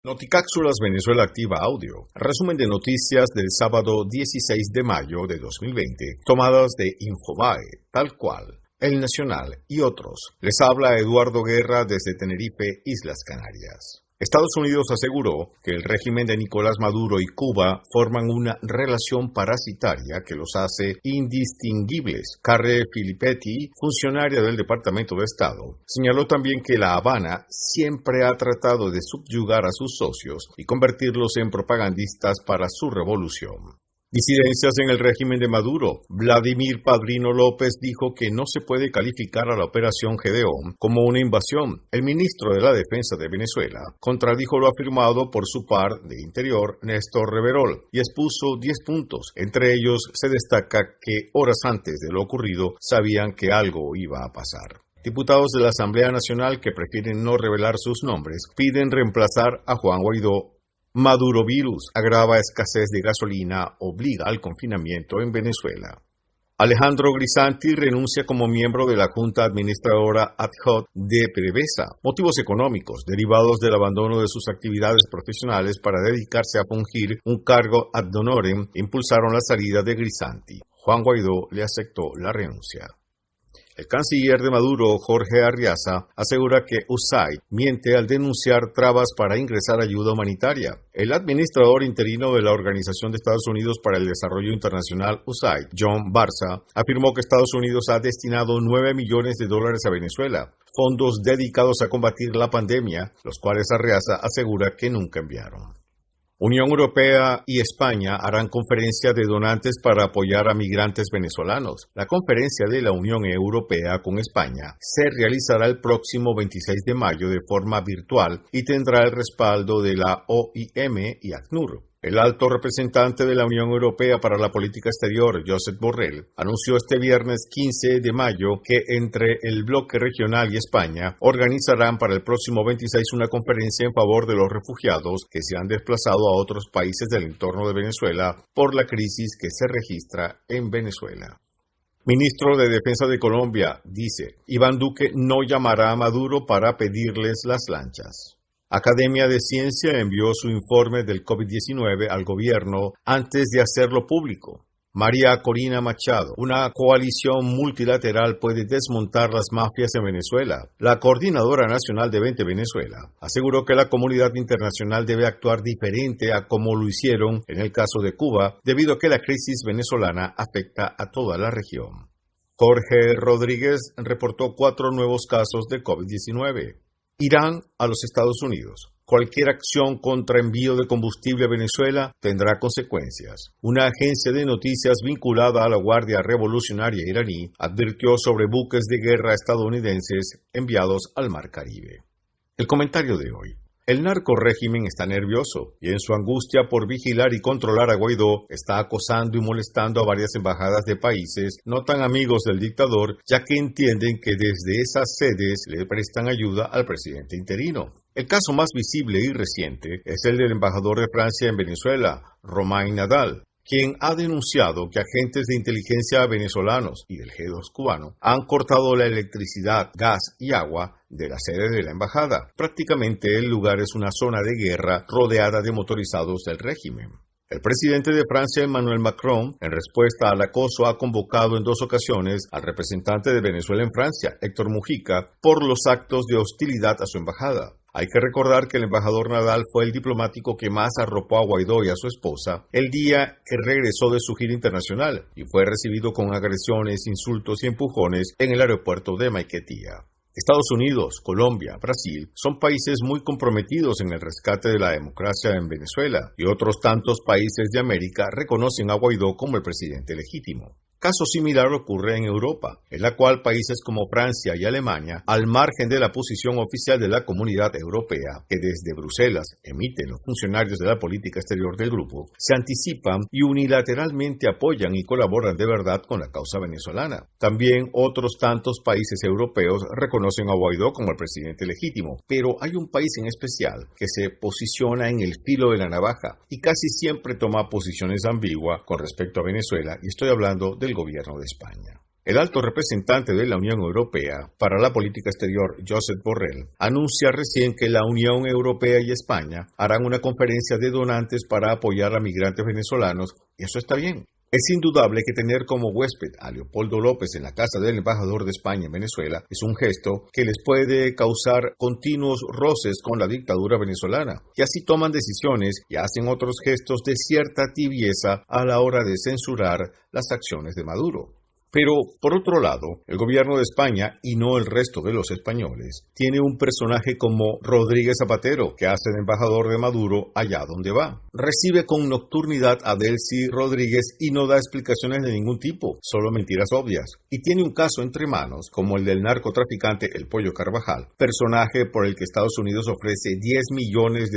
Noticápsulas Venezuela Activa Audio. Resumen de noticias del sábado 16 de mayo de 2020, tomadas de Infobae, tal cual, El Nacional y otros. Les habla Eduardo Guerra desde Tenerife, Islas Canarias. Estados Unidos aseguró que el régimen de Nicolás Maduro y Cuba forman una relación parasitaria que los hace indistinguibles. Carre Filippetti, funcionaria del Departamento de Estado, señaló también que La Habana siempre ha tratado de subyugar a sus socios y convertirlos en propagandistas para su revolución. Disidencias en el régimen de Maduro. Vladimir Padrino López dijo que no se puede calificar a la operación Gedeón como una invasión. El ministro de la Defensa de Venezuela contradijo lo afirmado por su par de Interior, Néstor Reverol, y expuso 10 puntos. Entre ellos se destaca que horas antes de lo ocurrido sabían que algo iba a pasar. Diputados de la Asamblea Nacional que prefieren no revelar sus nombres piden reemplazar a Juan Guaidó. Madurovirus agrava escasez de gasolina, obliga al confinamiento en Venezuela. Alejandro Grisanti renuncia como miembro de la Junta Administradora Ad Hoc de PDVSA. Motivos económicos derivados del abandono de sus actividades profesionales para dedicarse a fungir un cargo ad honorem impulsaron la salida de Grisanti. Juan Guaidó le aceptó la renuncia. El canciller de Maduro, Jorge Arriaza, asegura que USAID miente al denunciar trabas para ingresar ayuda humanitaria. El administrador interino de la Organización de Estados Unidos para el Desarrollo Internacional, USAID, John Barza, afirmó que Estados Unidos ha destinado $9 millones a Venezuela, fondos dedicados a combatir la pandemia, los cuales Arriaza asegura que nunca enviaron. Unión Europea y España harán conferencia de donantes para apoyar a migrantes venezolanos. La conferencia de la Unión Europea con España se realizará el próximo 26 de mayo de forma virtual y tendrá el respaldo de la OIM y ACNUR. El alto representante de la Unión Europea para la Política Exterior, Josep Borrell, anunció este viernes 15 de mayo que entre el bloque regional y España organizarán para el próximo 26 una conferencia en favor de los refugiados que se han desplazado a otros países del entorno de Venezuela por la crisis que se registra en Venezuela. Ministro de Defensa de Colombia dice, Iván Duque no llamará a Maduro para pedirles las lanchas. Academia de Ciencia envió su informe del COVID-19 al gobierno antes de hacerlo público. María Corina Machado, una coalición multilateral puede desmontar las mafias en Venezuela. La Coordinadora Nacional de 20 Venezuela aseguró que la comunidad internacional debe actuar diferente a como lo hicieron en el caso de Cuba, debido a que la crisis venezolana afecta a toda la región. Jorge Rodríguez reportó 4 nuevos casos de COVID-19. Irán a los Estados Unidos. Cualquier acción contra envío de combustible a Venezuela tendrá consecuencias. Una agencia de noticias vinculada a la Guardia Revolucionaria iraní advirtió sobre buques de guerra estadounidenses enviados al Mar Caribe. El comentario de hoy. El narcorrégimen está nervioso y en su angustia por vigilar y controlar a Guaidó está acosando y molestando a varias embajadas de países no tan amigos del dictador, ya que entienden que desde esas sedes le prestan ayuda al presidente interino. El caso más visible y reciente es el del embajador de Francia en Venezuela, Romain Nadal, quien ha denunciado que agentes de inteligencia venezolanos y del G2 cubano han cortado la electricidad, gas y agua de la sede de la embajada. Prácticamente el lugar es una zona de guerra rodeada de motorizados del régimen. El presidente de Francia, Emmanuel Macron, en respuesta al acoso, ha convocado en 2 ocasiones al representante de Venezuela en Francia, Héctor Mujica, por los actos de hostilidad a su embajada. Hay que recordar que el embajador Nadal fue el diplomático que más arropó a Guaidó y a su esposa el día que regresó de su gira internacional y fue recibido con agresiones, insultos y empujones en el aeropuerto de Maiquetía. Estados Unidos, Colombia, Brasil son países muy comprometidos en el rescate de la democracia en Venezuela y otros tantos países de América reconocen a Guaidó como el presidente legítimo. Caso similar ocurre en Europa, en la cual países como Francia y Alemania, al margen de la posición oficial de la Comunidad Europea, que desde Bruselas emiten los funcionarios de la política exterior del grupo, se anticipan y unilateralmente apoyan y colaboran de verdad con la causa venezolana. También otros tantos países europeos reconocen a Guaidó como el presidente legítimo, pero hay un país en especial que se posiciona en el filo de la navaja y casi siempre toma posiciones ambiguas con respecto a Venezuela, y estoy hablando del gobierno de España. El alto representante de la Unión Europea para la política exterior, Josep Borrell, anuncia recién que la Unión Europea y España harán una conferencia de donantes para apoyar a migrantes venezolanos, y eso está bien. Es indudable que tener como huésped a Leopoldo López en la casa del embajador de España en Venezuela es un gesto que les puede causar continuos roces con la dictadura venezolana, y así toman decisiones y hacen otros gestos de cierta tibieza a la hora de censurar las acciones de Maduro. Pero, por otro lado, el gobierno de España, y no el resto de los españoles, tiene un personaje como Rodríguez Zapatero, que hace de embajador de Maduro allá donde va. Recibe con nocturnidad a Delcy Rodríguez y no da explicaciones de ningún tipo, solo mentiras obvias. Y tiene un caso entre manos, como el del narcotraficante El Pollo Carvajal, personaje por el que Estados Unidos ofrece $10 millones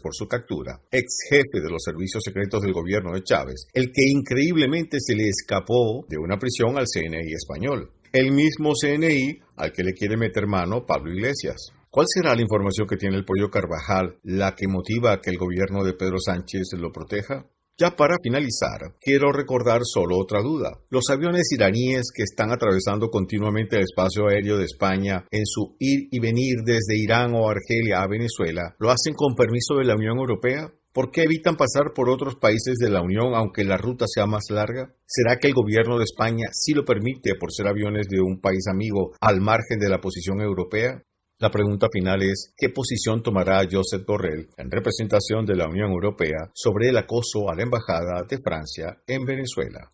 por su captura, ex jefe de los servicios secretos del gobierno de Chávez, el que increíblemente se le escapó de una prisión al CNI español, el mismo CNI al que le quiere meter mano Pablo Iglesias. ¿Cuál será la información que tiene el Pollo Carvajal la que motiva a que el gobierno de Pedro Sánchez lo proteja? Ya para finalizar, quiero recordar solo otra duda. Los aviones iraníes que están atravesando continuamente el espacio aéreo de España en su ir y venir desde Irán o Argelia a Venezuela, ¿lo hacen con permiso de la Unión Europea? ¿Por qué evitan pasar por otros países de la Unión aunque la ruta sea más larga? ¿Será que el gobierno de España sí lo permite por ser aviones de un país amigo al margen de la posición europea? La pregunta final es, ¿qué posición tomará Josep Borrell en representación de la Unión Europea sobre el acoso a la Embajada de Francia en Venezuela?